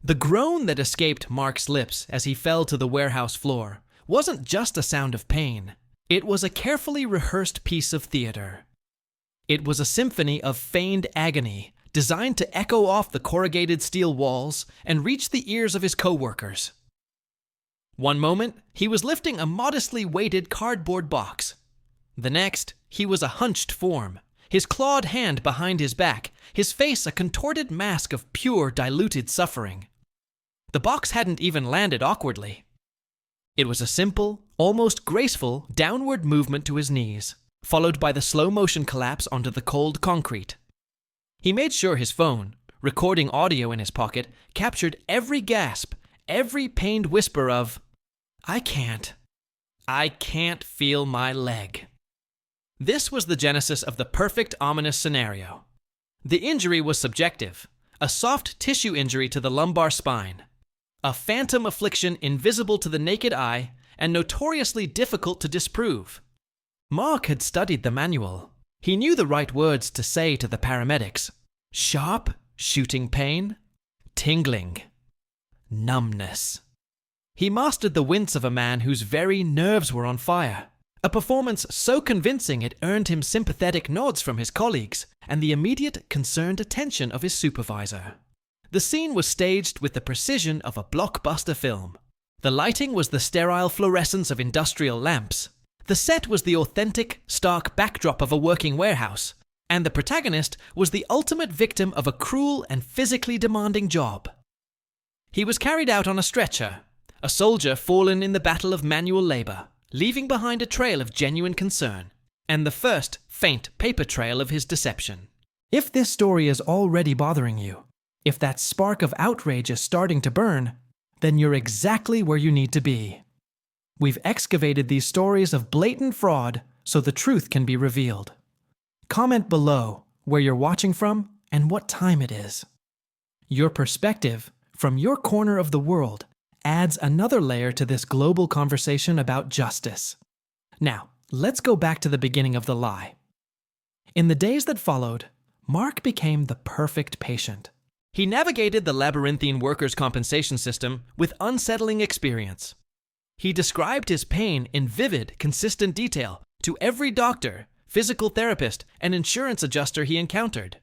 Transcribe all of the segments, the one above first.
The groan that escaped Mark's lips as he fell to the warehouse floor wasn't just a sound of pain. It was a carefully rehearsed piece of theater. It was a symphony of feigned agony, designed to echo off the corrugated steel walls and reach the ears of his co-workers. One moment, he was lifting a modestly weighted cardboard box. The next, he was a hunched form, his clawed hand behind his back, his face a contorted mask of pure, diluted suffering. The box hadn't even landed awkwardly. It was a simple, almost graceful, downward movement to his knees, followed by the slow-motion collapse onto the cold concrete. He made sure his phone, recording audio in his pocket, captured every gasp, every pained whisper of, I can't feel my leg." This was the genesis of the perfect ominous scenario. The injury was subjective, a soft tissue injury to the lumbar spine, a phantom affliction invisible to the naked eye and notoriously difficult to disprove. Mark had studied the manual. He knew the right words to say to the paramedics. Sharp, shooting pain, tingling, numbness. He mastered the wince of a man whose very nerves were on fire, a performance so convincing it earned him sympathetic nods from his colleagues and the immediate concerned attention of his supervisor. The scene was staged with the precision of a blockbuster film. The lighting was the sterile fluorescence of industrial lamps. The set was the authentic, stark backdrop of a working warehouse, and the protagonist was the ultimate victim of a cruel and physically demanding job. He was carried out on a stretcher, a soldier fallen in the battle of manual labor, leaving behind a trail of genuine concern, and the first faint paper trail of his deception. If this story is already bothering you, if that spark of outrage is starting to burn, then you're exactly where you need to be. We've excavated these stories of blatant fraud so the truth can be revealed. Comment below where you're watching from and what time it is. Your perspective, from your corner of the world, adds another layer to this global conversation about justice. Now, let's go back to the beginning of the lie. In the days that followed, Mark became the perfect patient. He navigated the labyrinthine workers' compensation system with unsettling experience. He described his pain in vivid, consistent detail to every doctor, physical therapist, and insurance adjuster he encountered.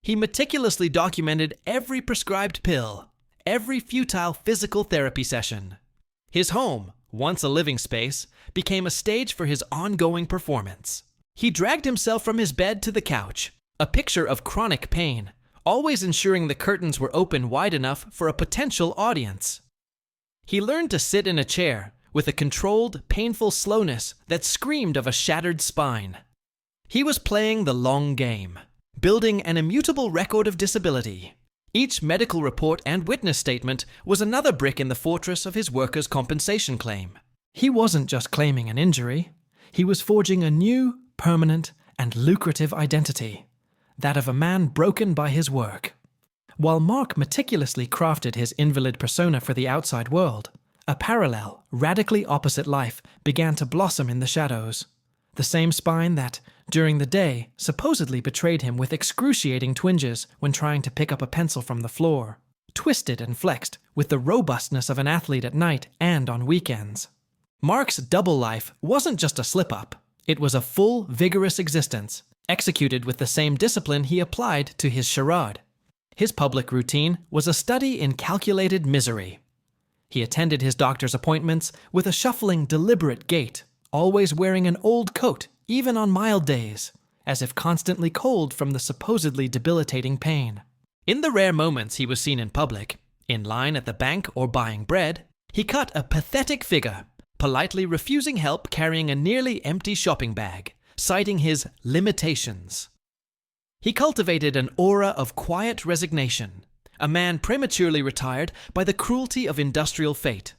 He meticulously documented every prescribed pill, every futile physical therapy session. His home, once a living space, became a stage for his ongoing performance. He dragged himself from his bed to the couch, a picture of chronic pain, always ensuring the curtains were open wide enough for a potential audience. He learned to sit in a chair with a controlled, painful slowness that screamed of a shattered spine. He was playing the long game, building an immutable record of disability. Each medical report and witness statement was another brick in the fortress of his workers' compensation claim. He wasn't just claiming an injury. He was forging a new, permanent, and lucrative identity, that of a man broken by his work. While Mark meticulously crafted his invalid persona for the outside world, a parallel, radically opposite life began to blossom in the shadows. The same spine that, during the day, supposedly betrayed him with excruciating twinges when trying to pick up a pencil from the floor, twisted and flexed with the robustness of an athlete at night and on weekends. Mark's double life wasn't just a slip-up. It was a full, vigorous existence, executed with the same discipline he applied to his charade. His public routine was a study in calculated misery. He attended his doctor's appointments with a shuffling, deliberate gait, always wearing an old coat, even on mild days, as if constantly cold from the supposedly debilitating pain. In the rare moments he was seen in public, in line at the bank or buying bread, he cut a pathetic figure, politely refusing help carrying a nearly empty shopping bag, citing his limitations. He cultivated an aura of quiet resignation, a man prematurely retired by the cruelty of industrial fate.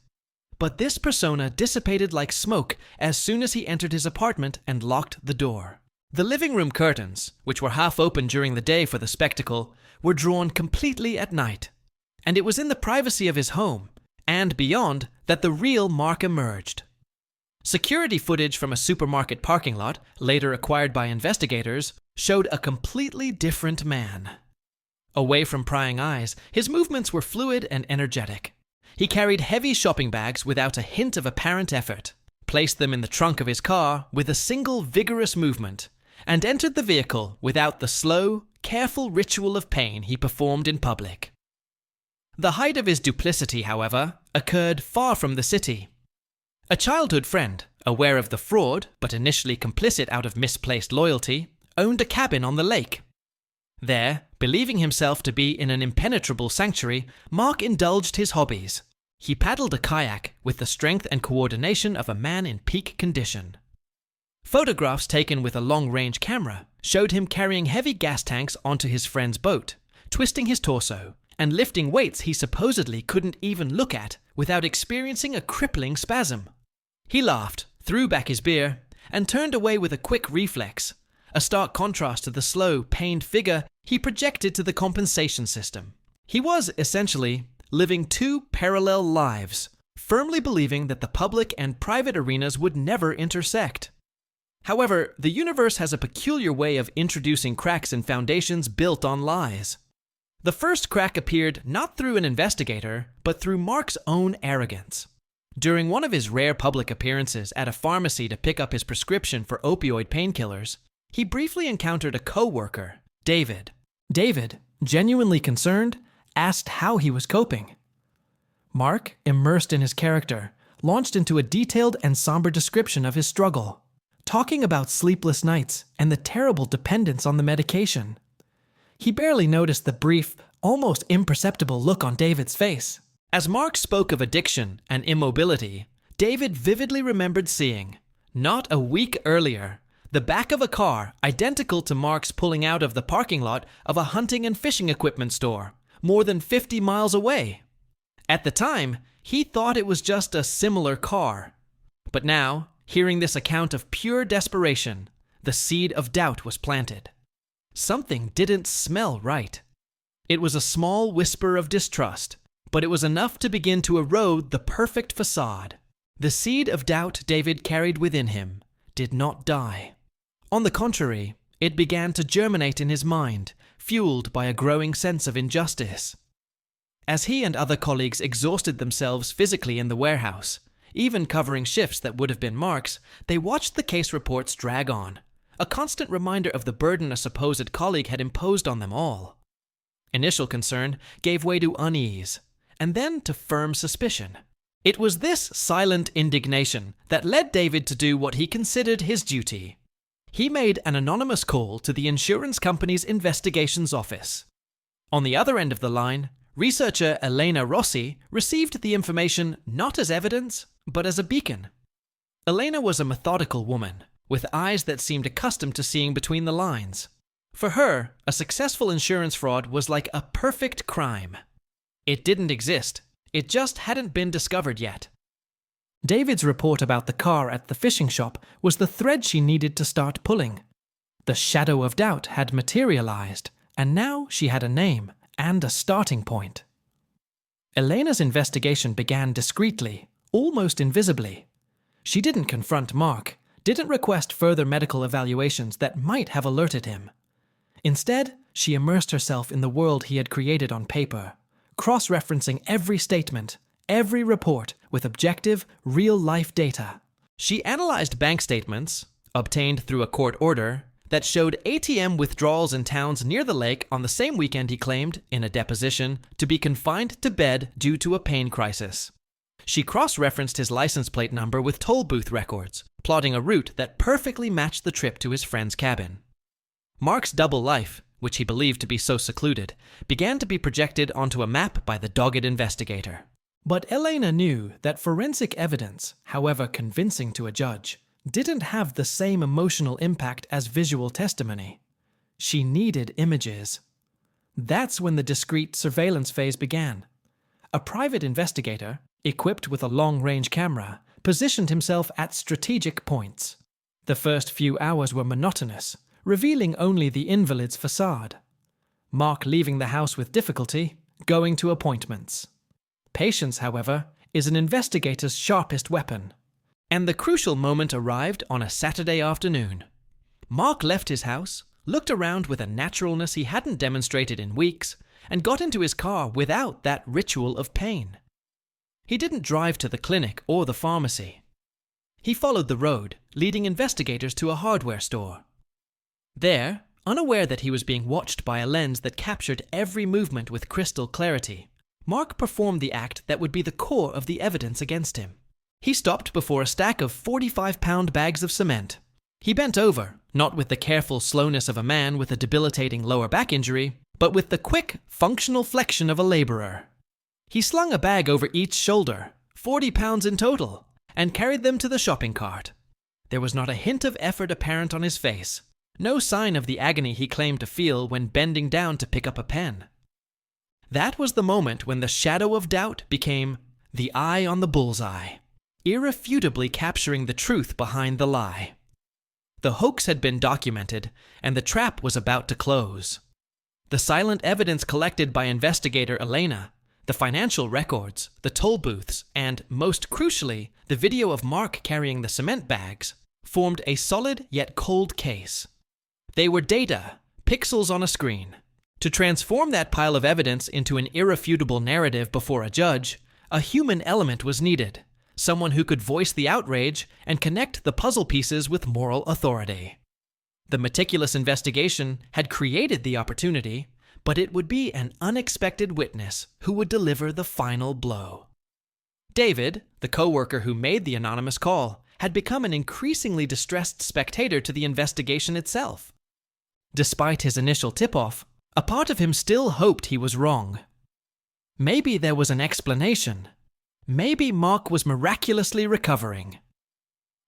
But this persona dissipated like smoke as soon as he entered his apartment and locked the door. The living room curtains, which were half open during the day for the spectacle, were drawn completely at night. And it was in the privacy of his home, and beyond, that the real Mark emerged. Security footage from a supermarket parking lot, later acquired by investigators, showed a completely different man. Away from prying eyes, his movements were fluid and energetic. He carried heavy shopping bags without a hint of apparent effort, placed them in the trunk of his car with a single vigorous movement, and entered the vehicle without the slow, careful ritual of pain he performed in public. The height of his duplicity, however, occurred far from the city. A childhood friend, aware of the fraud but initially complicit out of misplaced loyalty, owned a cabin on the lake. There, believing himself to be in an impenetrable sanctuary, Mark indulged his hobbies. He paddled a kayak with the strength and coordination of a man in peak condition. Photographs taken with a long-range camera showed him carrying heavy gas tanks onto his friend's boat, twisting his torso, and lifting weights he supposedly couldn't even look at without experiencing a crippling spasm. He laughed, threw back his beer, and turned away with a quick reflex, a stark contrast to the slow, pained figure he projected to the compensation system. He was, essentially, living two parallel lives, firmly believing that the public and private arenas would never intersect. However, the universe has a peculiar way of introducing cracks in foundations built on lies. The first crack appeared not through an investigator, but through Mark's own arrogance. During one of his rare public appearances at a pharmacy to pick up his prescription for opioid painkillers, he briefly encountered a co-worker, David. David, genuinely concerned, asked how he was coping. Mark, immersed in his character, launched into a detailed and somber description of his struggle, talking about sleepless nights and the terrible dependence on the medication. He barely noticed the brief, almost imperceptible look on David's face. As Mark spoke of addiction and immobility, David vividly remembered seeing, not a week earlier, the back of a car identical to Mark's pulling out of the parking lot of a hunting and fishing equipment store, more than 50 miles away. At the time, he thought it was just a similar car. But now, hearing this account of pure desperation, the seed of doubt was planted. Something didn't smell right. It was a small whisper of distrust, but it was enough to begin to erode the perfect facade. The seed of doubt David carried within him did not die. On the contrary, it began to germinate in his mind, fueled by a growing sense of injustice. As he and other colleagues exhausted themselves physically in the warehouse, even covering shifts that would have been Mark's, they watched the case reports drag on, a constant reminder of the burden a supposed colleague had imposed on them all. Initial concern gave way to unease, and then to firm suspicion. It was this silent indignation that led David to do what he considered his duty. He made an anonymous call to the insurance company's investigations office. On the other end of the line, researcher Elena Rossi received the information not as evidence, but as a beacon. Elena was a methodical woman, with eyes that seemed accustomed to seeing between the lines. For her, a successful insurance fraud was like a perfect crime. It didn't exist, it just hadn't been discovered yet. David's report about the car at the fishing shop was the thread she needed to start pulling. The shadow of doubt had materialized, and now she had a name and a starting point. Elena's investigation began discreetly, almost invisibly. She didn't confront Mark, didn't request further medical evaluations that might have alerted him. Instead, she immersed herself in the world he had created on paper, cross-referencing every statement, every report with objective, real-life data. She analyzed bank statements, obtained through a court order, that showed ATM withdrawals in towns near the lake on the same weekend he claimed, in a deposition, to be confined to bed due to a pain crisis. She cross-referenced his license plate number with toll booth records, plotting a route that perfectly matched the trip to his friend's cabin. Mark's double life, which he believed to be so secluded, began to be projected onto a map by the dogged investigator. But Elena knew that forensic evidence, however convincing to a judge, didn't have the same emotional impact as visual testimony. She needed images. That's when the discreet surveillance phase began. A private investigator, equipped with a long-range camera, positioned himself at strategic points. The first few hours were monotonous, revealing only the invalid's facade. Mark leaving the house with difficulty, going to appointments. Patience, however, is an investigator's sharpest weapon. And the crucial moment arrived on a Saturday afternoon. Mark left his house, looked around with a naturalness he hadn't demonstrated in weeks, and got into his car without that ritual of pain. He didn't drive to the clinic or the pharmacy. He followed the road, leading investigators to a hardware store. There, unaware that he was being watched by a lens that captured every movement with crystal clarity, Mark performed the act that would be the core of the evidence against him. He stopped before a stack of 45-pound bags of cement. He bent over, not with the careful slowness of a man with a debilitating lower back injury, but with the quick, functional flexion of a laborer. He slung a bag over each shoulder, 40 pounds in total, and carried them to the shopping cart. There was not a hint of effort apparent on his face, no sign of the agony he claimed to feel when bending down to pick up a pen. That was the moment when the shadow of doubt became the eye on the bullseye, irrefutably capturing the truth behind the lie. The hoax had been documented, and the trap was about to close. The silent evidence collected by investigator Elena, the financial records, the toll booths, and, most crucially, the video of Mark carrying the cement bags, formed a solid yet cold case. They were data, pixels on a screen. To transform that pile of evidence into an irrefutable narrative before a judge, a human element was needed, someone who could voice the outrage and connect the puzzle pieces with moral authority. The meticulous investigation had created the opportunity, but it would be an unexpected witness who would deliver the final blow. David, the co-worker who made the anonymous call, had become an increasingly distressed spectator to the investigation itself. Despite his initial tip-off, a part of him still hoped he was wrong. Maybe there was an explanation. Maybe Mark was miraculously recovering.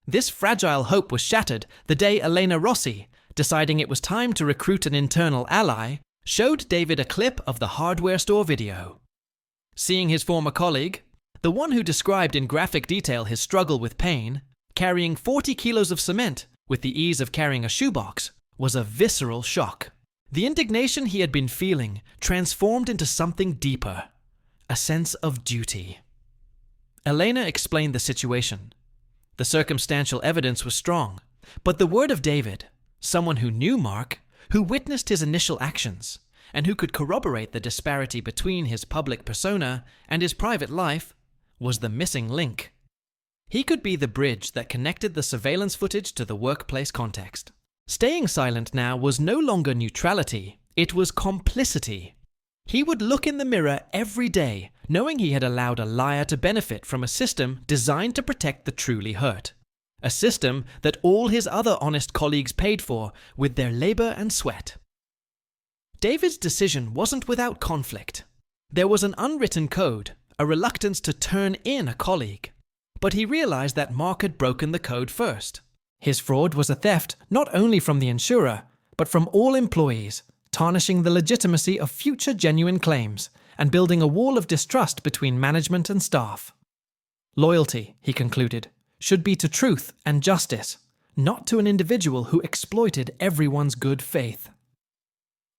This fragile hope was shattered the day Elena Rossi, deciding it was time to recruit an internal ally, showed David a clip of the hardware store video. Seeing his former colleague, the one who described in graphic detail his struggle with pain, carrying 40 kilos of cement with the ease of carrying a shoebox, was a visceral shock. The indignation he had been feeling transformed into something deeper, a sense of duty. Elena explained the situation. The circumstantial evidence was strong, but the word of David, someone who knew Mark, who witnessed his initial actions, and who could corroborate the disparity between his public persona and his private life, was the missing link. He could be the bridge that connected the surveillance footage to the workplace context. Staying silent now was no longer neutrality, it was complicity. He would look in the mirror every day, knowing he had allowed a liar to benefit from a system designed to protect the truly hurt. A system that all his other honest colleagues paid for with their labor and sweat. David's decision wasn't without conflict. There was an unwritten code, a reluctance to turn in a colleague. But he realized that Mark had broken the code first. His fraud was a theft not only from the insurer, but from all employees, tarnishing the legitimacy of future genuine claims and building a wall of distrust between management and staff. Loyalty, he concluded, should be to truth and justice, not to an individual who exploited everyone's good faith.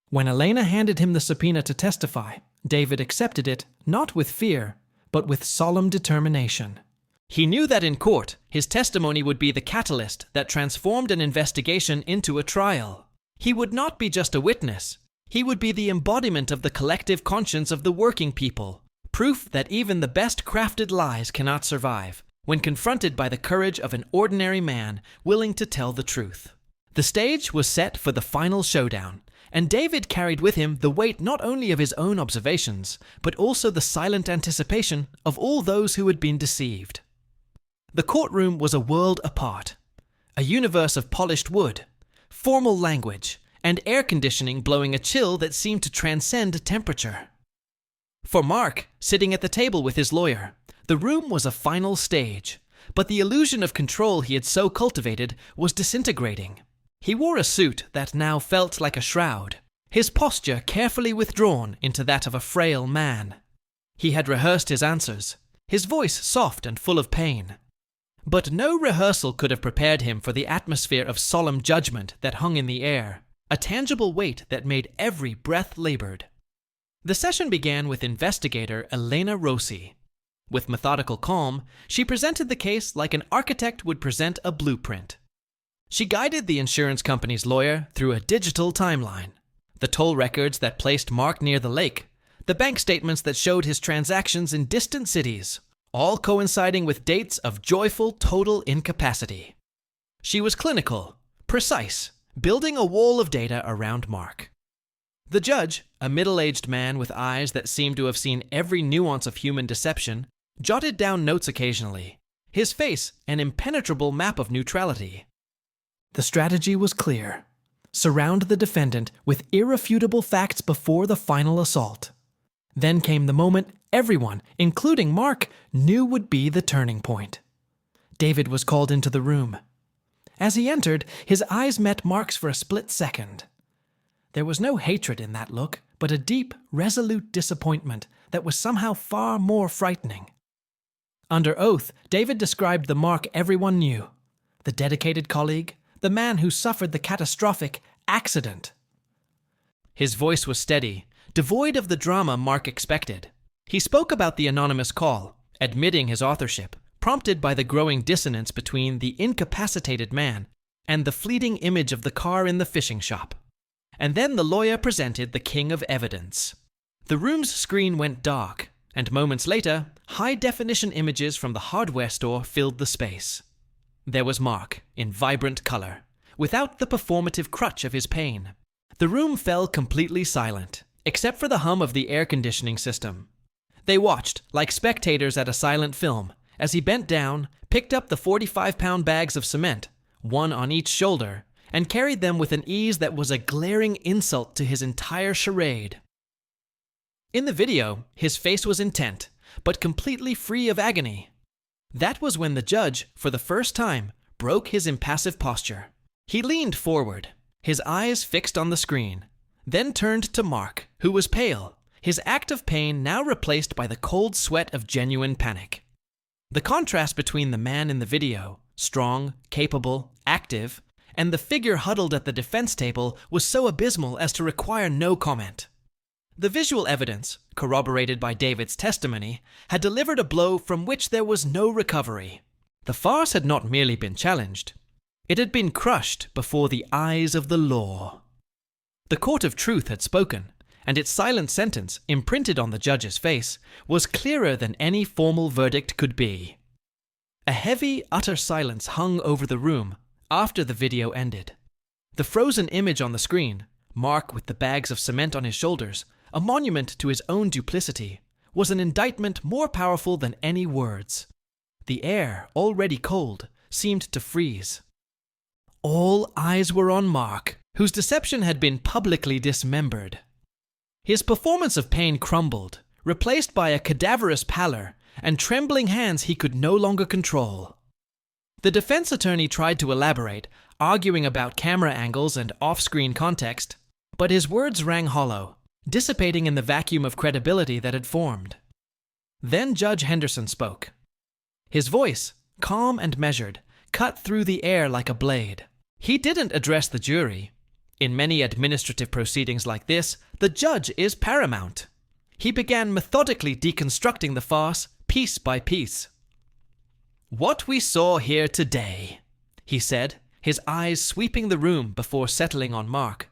When Elena handed him the subpoena to testify, David accepted it not with fear, but with solemn determination. He knew that in court, his testimony would be the catalyst that transformed an investigation into a trial. He would not be just a witness. He would be the embodiment of the collective conscience of the working people, proof that even the best crafted lies cannot survive when confronted by the courage of an ordinary man willing to tell the truth. The stage was set for the final showdown, and David carried with him the weight not only of his own observations, but also the silent anticipation of all those who had been deceived. The courtroom was a world apart, a universe of polished wood, formal language, and air conditioning blowing a chill that seemed to transcend temperature. For Mark, sitting at the table with his lawyer, the room was a final stage, but the illusion of control he had so cultivated was disintegrating. He wore a suit that now felt like a shroud, his posture carefully withdrawn into that of a frail man. He had rehearsed his answers, his voice soft and full of pain. But no rehearsal could have prepared him for the atmosphere of solemn judgment that hung in the air, a tangible weight that made every breath labored. The session began with investigator Elena Rossi. With methodical calm, she presented the case like an architect would present a blueprint. She guided the insurance company's lawyer through a digital timeline. The toll records that placed Mark near the lake, the bank statements that showed his transactions in distant cities, all coinciding with dates of joyful total incapacity. She was clinical, precise, building a wall of data around Mark. The judge, a middle-aged man with eyes that seemed to have seen every nuance of human deception, jotted down notes occasionally, his face an impenetrable map of neutrality. The strategy was clear. Surround the defendant with irrefutable facts before the final assault. Then came the moment everyone, including Mark, knew would be the turning point. David was called into the room. As he entered, his eyes met Mark's for a split second. There was no hatred in that look, but a deep, resolute disappointment that was somehow far more frightening. Under oath, David described the Mark everyone knew, the dedicated colleague, the man who suffered the catastrophic accident. His voice was steady, devoid of the drama Mark expected. He spoke about the anonymous call, admitting his authorship, prompted by the growing dissonance between the incapacitated man and the fleeting image of the car in the fishing shop. And then the lawyer presented the king of evidence. The room's screen went dark, and moments later, high-definition images from the hardware store filled the space. There was Mark, in vibrant color, without the performative crutch of his pain. The room fell completely silent, except for the hum of the air conditioning system. They watched, like spectators at a silent film, as he bent down, picked up the 45-pound bags of cement, one on each shoulder, and carried them with an ease that was a glaring insult to his entire charade. In the video, his face was intent, but completely free of agony. That was when the judge, for the first time, broke his impassive posture. He leaned forward, his eyes fixed on the screen, then turned to Mark, who was pale, his act of pain now replaced by the cold sweat of genuine panic. The contrast between the man in the video, strong, capable, active, and the figure huddled at the defense table was so abysmal as to require no comment. The visual evidence, corroborated by David's testimony, had delivered a blow from which there was no recovery. The farce had not merely been challenged. It had been crushed before the eyes of the law. The court of truth had spoken, and its silent sentence, imprinted on the judge's face, was clearer than any formal verdict could be. A heavy, utter silence hung over the room after the video ended. The frozen image on the screen, Mark with the bags of cement on his shoulders, a monument to his own duplicity, was an indictment more powerful than any words. The air, already cold, seemed to freeze. All eyes were on Mark, whose deception had been publicly dismembered. His performance of pain crumbled, replaced by a cadaverous pallor and trembling hands he could no longer control. The defense attorney tried to elaborate, arguing about camera angles and off-screen context, but his words rang hollow, dissipating in the vacuum of credibility that had formed. Then Judge Henderson spoke. His voice, calm and measured, cut through the air like a blade. He didn't address the jury. In many administrative proceedings like this, the judge is paramount. He began methodically deconstructing the farce, piece by piece. "What we saw here today," he said, his eyes sweeping the room before settling on Mark,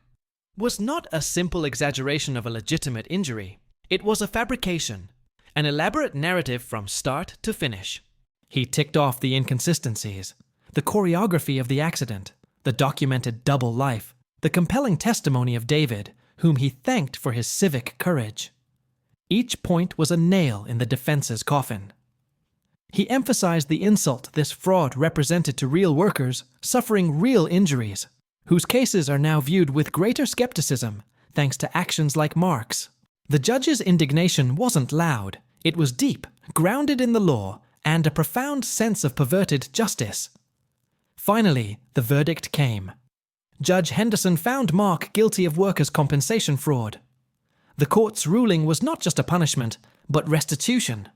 "was not a simple exaggeration of a legitimate injury. It was a fabrication, an elaborate narrative from start to finish." He ticked off the inconsistencies, the choreography of the accident, the documented double life, the compelling testimony of David, whom he thanked for his civic courage. Each point was a nail in the defense's coffin. He emphasized the insult this fraud represented to real workers suffering real injuries, whose cases are now viewed with greater skepticism thanks to actions like Mark's. The judge's indignation wasn't loud. It was deep, grounded in the law, and a profound sense of perverted justice. Finally, the verdict came. Judge Henderson found Mark guilty of workers' compensation fraud. The court's ruling was not just a punishment, but restitution.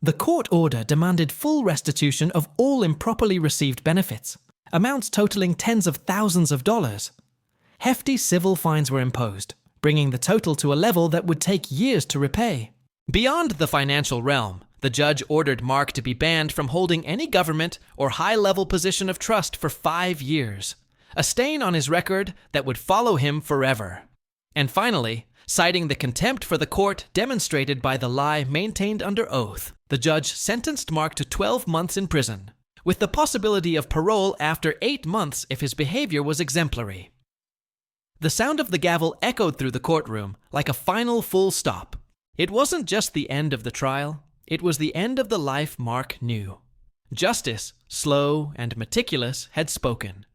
The court order demanded full restitution of all improperly received benefits, amounts totaling tens of thousands of dollars. Hefty civil fines were imposed, bringing the total to a level that would take years to repay. Beyond the financial realm, the judge ordered Mark to be banned from holding any government or high-level position of trust for 5 years, a stain on his record that would follow him forever. And finally, Citing the contempt for the court demonstrated by the lie maintained under oath, the judge sentenced Mark to 12 months in prison, with the possibility of parole after 8 months if his behavior was exemplary. The sound of the gavel echoed through the courtroom like a final full stop. It wasn't just the end of the trial, it was the end of the life Mark knew. Justice, slow and meticulous, had spoken.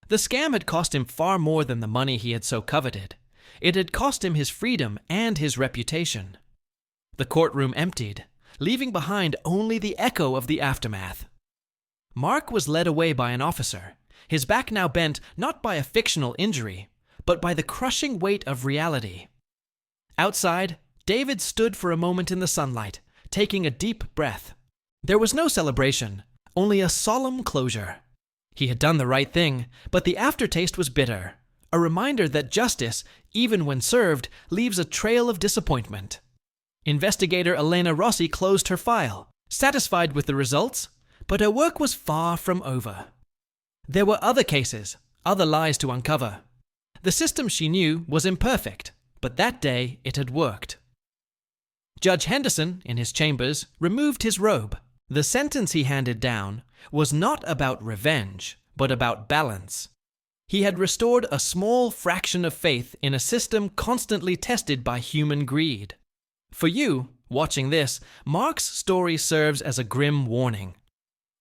The scam had cost him far more than the money he had so coveted. It had cost him his freedom and his reputation. The courtroom emptied, leaving behind only the echo of the aftermath. Mark was led away by an officer, his back now bent not by a fictional injury, but by the crushing weight of reality. Outside, David stood for a moment in the sunlight, taking a deep breath. There was no celebration, only a solemn closure. He had done the right thing, but the aftertaste was bitter, a reminder that justice, even when served, leaves a trail of disappointment. Investigator Elena Rossi closed her file, satisfied with the results, but her work was far from over. There were other cases, other lies to uncover. The system she knew was imperfect, but that day it had worked. Judge Henderson, in his chambers, removed his robe. The sentence he handed down was not about revenge, but about balance. He had restored a small fraction of faith in a system constantly tested by human greed. For you, watching this, Mark's story serves as a grim warning.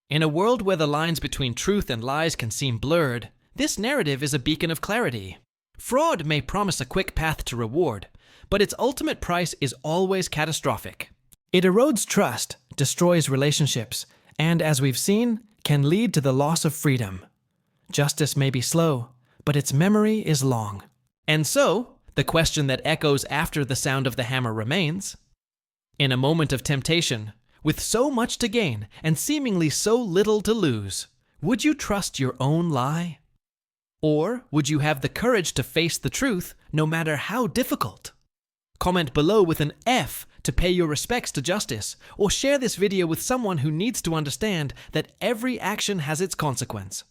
In a world where the lines between truth and lies can seem blurred, this narrative is a beacon of clarity. Fraud may promise a quick path to reward, but its ultimate price is always catastrophic. It erodes trust, destroys relationships, and, as we've seen, can lead to the loss of freedom. Justice may be slow, but its memory is long. And so, the question that echoes after the sound of the hammer remains: in a moment of temptation, with so much to gain and seemingly so little to lose, would you trust your own lie? Or would you have the courage to face the truth, no matter how difficult? Comment below with an F to pay your respects to justice, or share this video with someone who needs to understand that every action has its consequence.